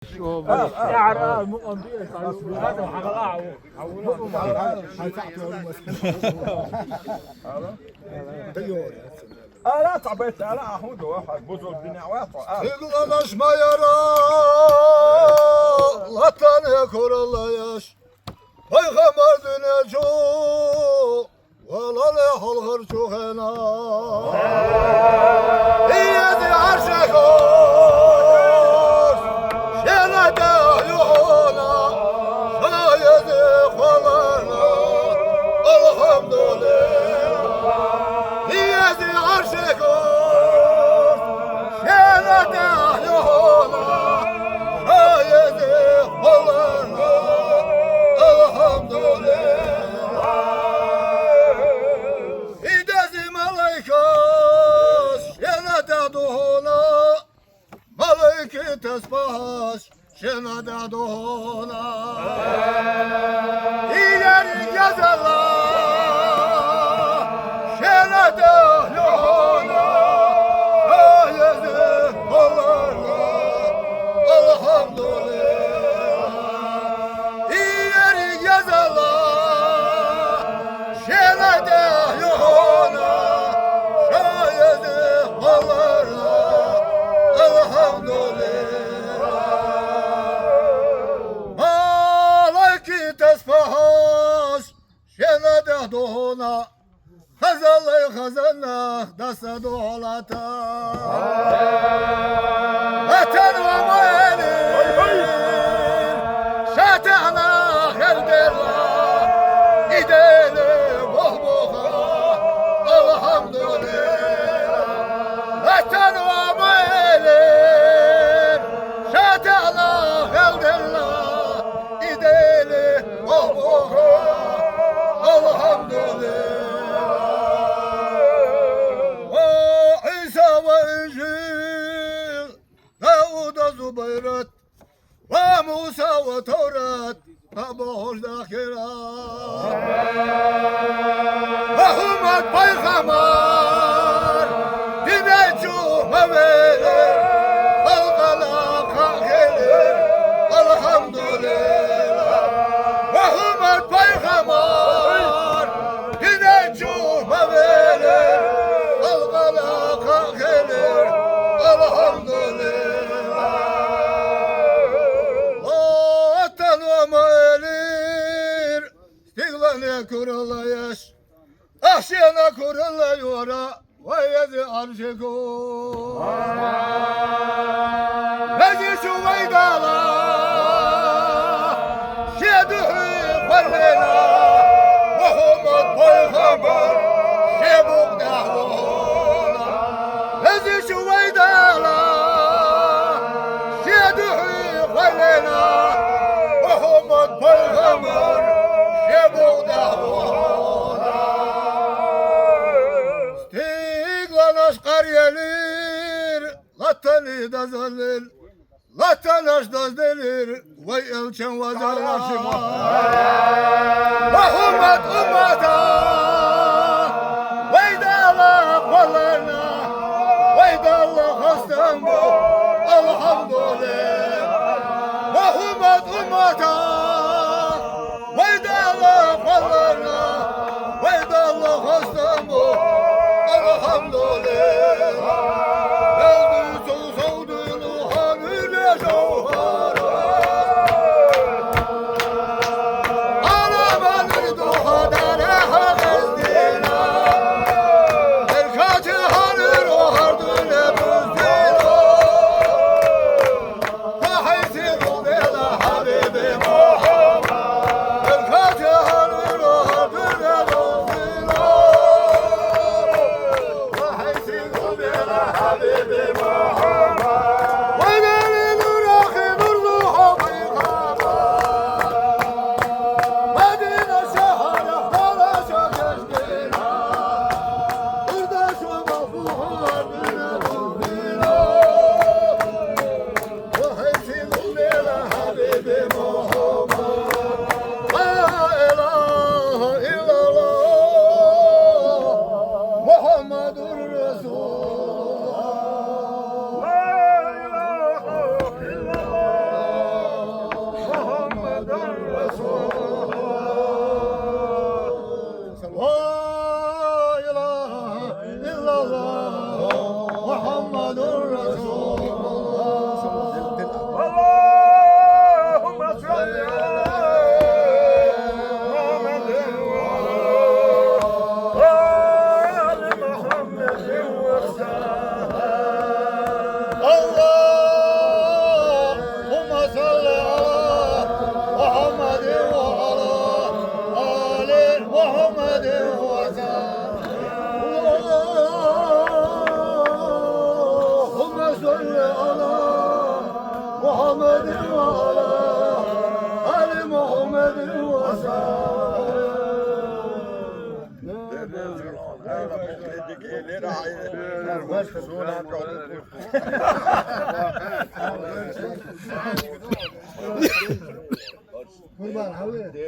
لا تعبت لا اخذ واحد بوزو الدنيا واطع يقلناش ما يرى لا تنكر الله ياش Peygamber dönecek Valla ne halgar çoğena İyedi arşek ol Şena da yuhuna Şayedi kolana Elhamdülillah İyedi arşek ol Şena da yuhuna Şayedi kolana İdezi malaikas Şenada doğuna Malaiki tesbahas Şenada doğuna İleri yazarlar Şenada doğuna Ayezi kollarla Elhamdülillah Doğuna Hazalay hazana dasa doğalata Vatan ve muelin Şatana helderla Gidelim boh boha Elhamdülillah Vatan ve muelin Şatana helderla Gidelim boh boha Elhamdülillah İsa ve İncil Davud'a Zubeyrat Ve Musa ve Tevrat Ve Hoşda Kirat Ve Hümet Peygamber Dine cuma verir Halkala kahgelir Elhamdülillah Ve Hümet Peygamber Kurulayaş, ahşena kurulayora, vayezi arşeko. Vezi şu veydala, şedühü parvela, Muhammed Peygamber, şebuk dahvona. Vezi şu veydala, şedühü parvela, Muhammed Peygamber, Latani da zalil, latanaş da delir, vay elçen vazalar. Muhammed ummata, vay da Allah kollarına, vay da Allah hastan bu, elhamdülillah. Muhammed ummata, vay da Allah kollarına, vay da Allah hastan bu, elhamdülillah. Ali Muhammed'in vasa. Kurban abi.